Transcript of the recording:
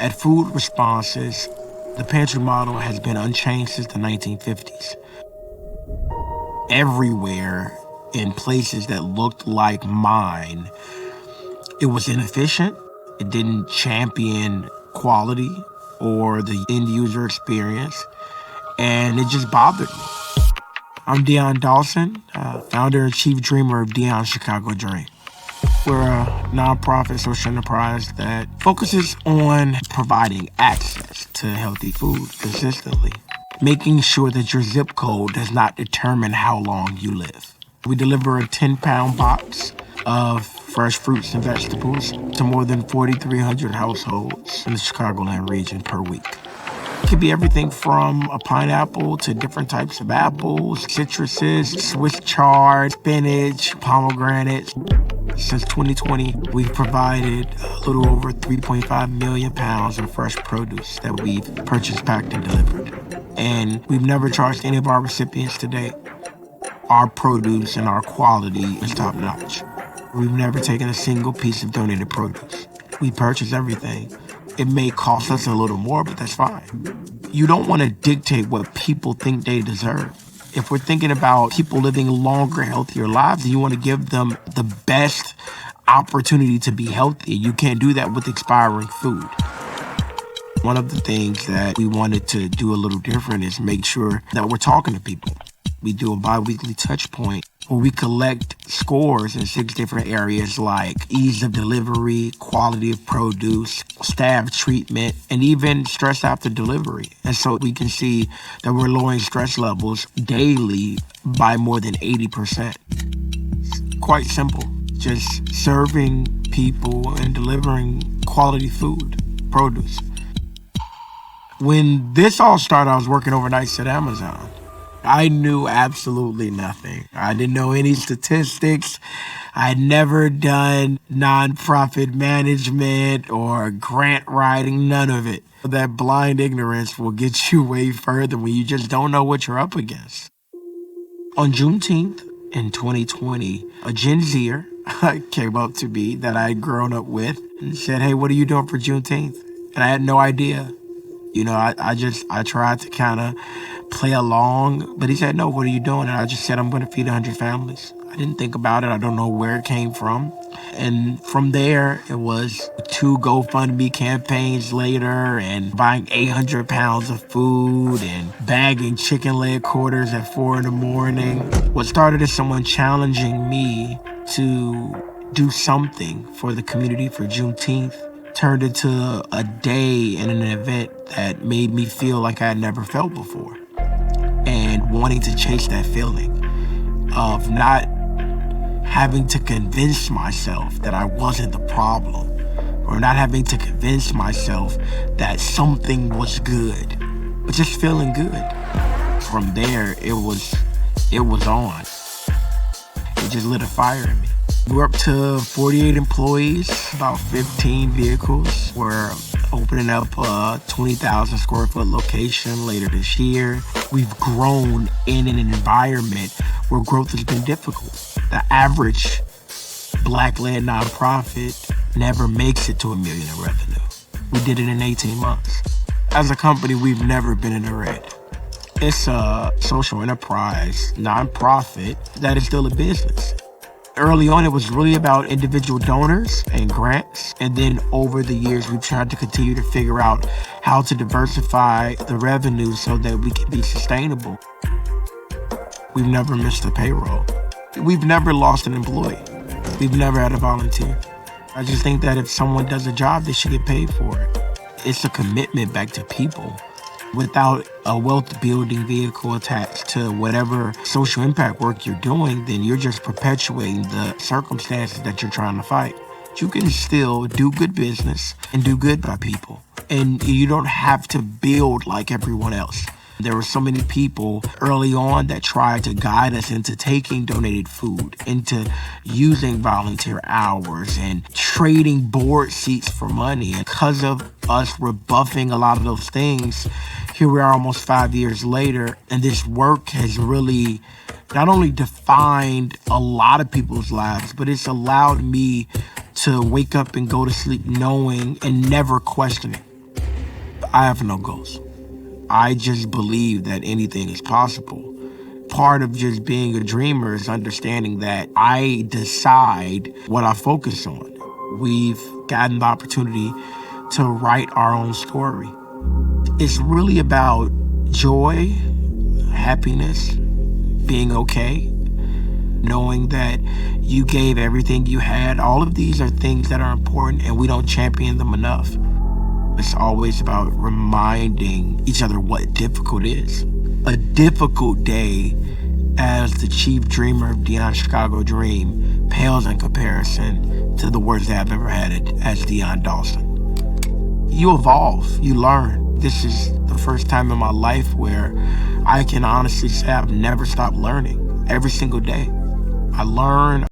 At food responses, the pantry model has been unchanged since the 1950s. Everywhere in places that looked like mine, it was inefficient. It didn't champion quality or the end user experience, and it just bothered me. I'm Dawson, founder and chief dreamer of Dion's Chicago Dream. We're a nonprofit social enterprise that focuses on providing access to healthy food consistently, making sure that your zip code does not determine how long you live. We deliver a 10-pound box of fresh fruits and vegetables to more than 4,300 households in the Chicagoland region per week. It could be everything from a pineapple to different types of apples, citruses, Swiss chard, spinach, pomegranates. Since 2020, we've provided a little over 3.5 million pounds of fresh produce that we've purchased, packed, and delivered. And we've never charged any of our recipients to date. Our produce and our quality is top notch. We've never taken a single piece of donated produce. We purchase everything. It may cost us a little more, but that's fine. You don't want to dictate what people think they deserve. If we're thinking about people living longer, healthier lives, you want to give them the best opportunity to be healthy. You can't do that with expiring food. One of the things that we wanted to do a little different is make sure that we're talking to people. We do a bi-weekly touch point where we collect scores in 6 different areas like ease of delivery, quality of produce, staff treatment, and even stress after delivery. And so we can see that we're lowering stress levels daily by more than 80%. It's quite simple, just serving people and delivering quality food, produce. When this all started, I was working overnights at Amazon. I knew absolutely nothing. I didn't know any statistics. I had never done nonprofit management or grant writing, none of it. That blind ignorance will get you way further when you just don't know what you're up against. On Juneteenth in 2020, a Gen Zer came up to me that I had grown up with and said, "Hey, what are you doing for Juneteenth?" And I had no idea. I tried to kind of play along, but he said, "No, what are you doing?" And I just said, "I'm going to feed 100 families." I didn't think about it. I don't know where it came from. And from there, it was 2 GoFundMe campaigns later and buying 800 pounds of food and bagging chicken leg quarters at 4 in the morning. What started as someone challenging me to do something for the community for Juneteenth turned into a day and an event that made me feel like I had never felt before. And wanting to chase that feeling of not having to convince myself that I wasn't the problem, or not having to convince myself that something was good, but just feeling good. From there, it was on. It just lit a fire in me. We're up to 48 employees, about 15 vehicles. We're opening up a 20,000 square foot location later this year. We've grown in an environment where growth has been difficult. The average Black-led nonprofit never makes it to $1 million in revenue. We did it in 18 months. As a company, we've never been in the red. It's a social enterprise, nonprofit that is still a business. Early on, it was really about individual donors and grants. And then over the years, we've tried to continue to figure out how to diversify the revenue so that we can be sustainable. We've never missed a payroll. We've never lost an employee. We've never had a volunteer. I just think that if someone does a job, they should get paid for it. It's a commitment back to people. Without a wealth building vehicle attached to whatever social impact work you're doing, then you're just perpetuating the circumstances that you're trying to fight. You can still do good business and do good by people. And you don't have to build like everyone else. There were so many people early on that tried to guide us into taking donated food, into using volunteer hours and trading board seats for money. And because of us rebuffing a lot of those things, here we are almost 5 years later, and this work has really not only defined a lot of people's lives, but it's allowed me to wake up and go to sleep knowing and never questioning I have no goals. I just believe that anything is possible. Part of just being a dreamer is understanding that I decide what I focus on. We've gotten the opportunity to write our own story. It's really about joy, happiness, being okay, knowing that you gave everything you had. All of these are things that are important and we don't champion them enough. It's always about reminding each other what difficult is. A difficult day as the chief dreamer of Dion's Chicago Dream pales in comparison to the worst I've ever had it as Dion Dawson. You evolve, you learn. This is the first time in my life where I can honestly say I've never stopped learning. Every single day, I learn.